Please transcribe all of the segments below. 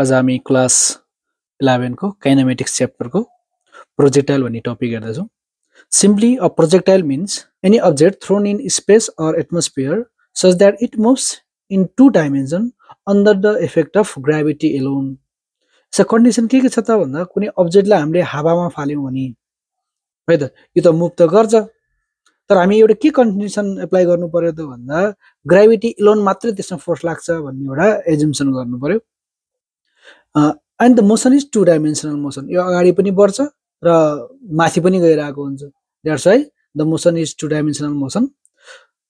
आज हामी क्लास 11 को काइनेमेटिक्स च्याप्टर को प्रोजेक्टाइल भन्ने topic हेर्दैछौँ। Simply, a projectile means any object thrown in space or atmosphere such that it moves in two dimensions under the effect of gravity alone. यसको condition के छ त भन्दा कुनै अब्जेक्टलाई हामीले हावामा फाल्यौं भने है त यो त मुभ त गर्छ, तर हामी एउटा के कन्डिसन एप्लाई गर्नु पर्यो त भन्दा ग्राभिटी एलोन मात्रै त्यसमा फोर्स लाग्छ भन्ने एउटा एजम्पसन गर्नु पर्यो। And the motion is two dimensional motion, यो अगाडि पनि बढ्छ र माथि पनि गइरहेको हुन्छ। That's why the motion is two dimensional motion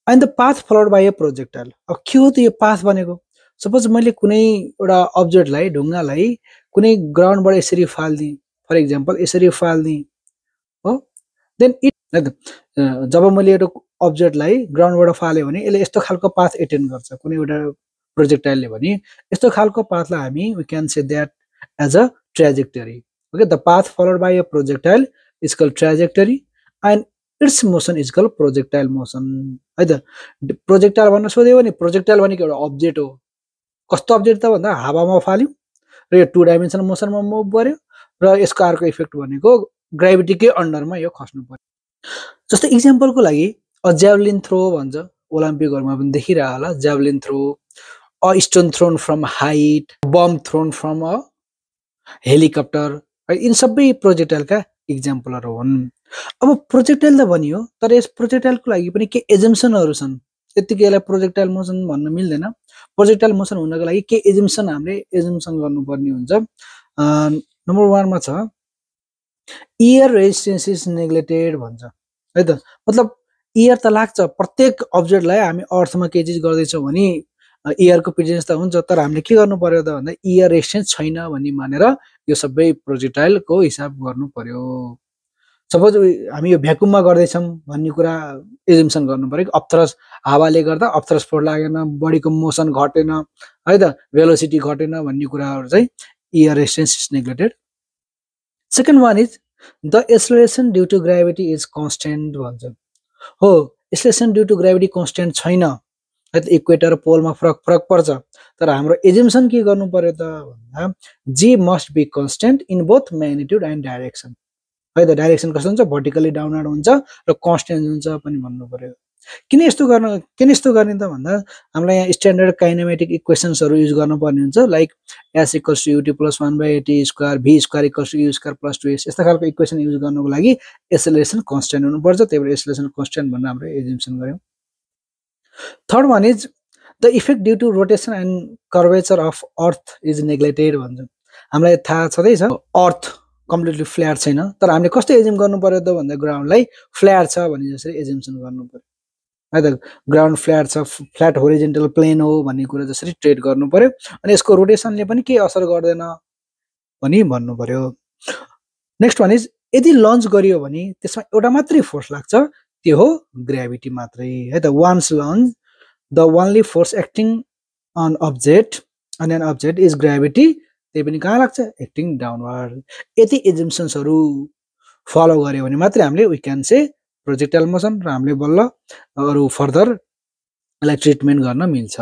and the path followed by a projectile. अब के हो त यो पाथ भनेको? सपोज मैले कुनै एउटा अब्जेक्टलाई ढुङ्गालाई कुनै ग्राउन्डबाट यसरी फाल्दिए, फर एक्जाम्पल यसरी फाल्दिए हो, देन इट जब मैले एउटा अब्जेक्टलाई ग्राउन्डबाट फाल्यो भने यसले यस्तो खालको पाथ एटेन्ड गर्छ कुनै एउटा प्रोजेक्टाइलले भने यस्तो खालको पाथलाई हामी we can say that as a trajectory. Okay, the path followed by a projectile is called trajectory and its motion is called projectile motion है त। प्रोजेक्टाइल भन्न सोध्यो भने प्रोजेक्टाइल भनेको एउटा अब्जेक्ट हो। कस्तो अब्जेक्ट त भन्दा हावामा फाल्यो र यो टू डाइमेन्सनल मोसनमा मुभ गर्यो र यसको अर्को इफेक्ट भनेको ग्राभिटीकै अन्डरमा यो खस्नु पर्यो। जस्तै इक्जाम्पलको लागि अ ज्याभलिन थ्रो भन्छ, ओलम्पिकहरुमा पनि देखिरह होला javelin throw, a stone thrown from height, bomb thrown from a helicopter, यिन सबै प्रोजेक्टाइलका इक्जाम्पलहरु हुन्। अब प्रोजेक्टाइल त भनियो, तर यस प्रोजेक्टाइलको लागि पनि के एजम्पसनहरु छन्। त्यतिकै यसलाई प्रोजेक्टाइल मोसन भन्न मिल्दैन। प्रोजेक्टाइल मोसन हुनको लागि के एजम्पसन हामीले एजम्पसन गर्नुपर्ने हुन्छ। नम्बर 1 मा छ एयर रेजिस्टेन्स इज नेग्लेक्टेड भन्छ है त। मतलब एयर त लाग्छ, प्रत्येक अब्जेक्टलाई हामी अर्थमा के चीज गर्दै छौं भने एयरको प्रेजेन्स त हुन्छ, तर हामीले के गर्नु पर्यो त भन्दा एयर रेजिस्टेन्स छैन भन्ने मानेर यो सबै प्रोजेक्टाइलको हिसाब गर्नु पर्यो। सपोज हामी यो भ्याकुममा गर्दै छौं भन्ने कुरा एजम्पसन गर्नु पर्यो कि अपथ्रस हावाले गर्दा अपथ्रस फोर्स लागेन, बडीको मोसन घटेन है त, भेलोसिटी घटेन भन्ने कुराहरु चाहिँ air resistance is neglected. Second one is the acceleration due to gravity is constant भन्छ। हो, acceleration due to gravity constant छैन है त, इक्वेटर पोलमा फरक पर्छ, तर हाम्रो एजम्पसन के गर्नु पर्यो त भन्दा g must be constant in both magnitude and direction है त। डाइरेक्सन कस्तो हुन्छ, भर्टिकली डाउनवर्ड हुन्छ र कन्स्टेन्ट हुन्छ पनि भन्नु पर्यो। किन यस्तो गर्ने त भन्दा हामीलाई यहाँ स्ट्यान्डर्ड काइनेमेटिक इक्वेसन्सहरु युज गर्नुपर्ने हुन्छ, like s = ut + 1/t² v² = u² + 2s, यस्ता खालको इक्वेसन युज गर्नको लागि एक्सेलरेसन कन्स्टेन्ट हुनुपर्छ। त्यही भएर एक्सेलरेसन कन्स्टेन्ट भनेर हामीले एजम्पसन गर्यौं। Third one is the effect due to rotation and curvature of earth is neglected भन्छ। हामीलाई थाहा छँदैछ अर्थ कम्प्लिटली फ्ल्याट छैन, तर हामीले कस्तो एज्युम गर्नु पर्यो त भन्दा ग्राउन्डलाई फ्ल्याट छ भन्ने जसरी एज्युम्सन गर्नु पर्यो है त। ग्राउन्ड फ्ल्याट छ, फ्ल्याट होरिजेन्टल प्लेन हो भन्ने कुरा जसरी ट्रिट गर्नु पर्यो, अनि यसको रोटेसनले पनि के असर गर्दैन भनी भन्नु पर्यो। नेक्स्ट वान इज यदि लन्च गरियो भने त्यसमा एउटा मात्रै फोर्स लाग्छ, त्यो हो ग्राभिटी मात्रै है त। Once launch the only force acting on object and an object is gravity, त्यही पनि कहाँ लाग्छ, एक्टिङ डाउनवर्ड। यति एजम्पसन्सहरु फलो गर्यो भने मात्रै हामीले we can say projectile motion र हामीले बल्ल अरु फर्दर यसलाई ट्रिटमेन्ट गर्न मिल्छ।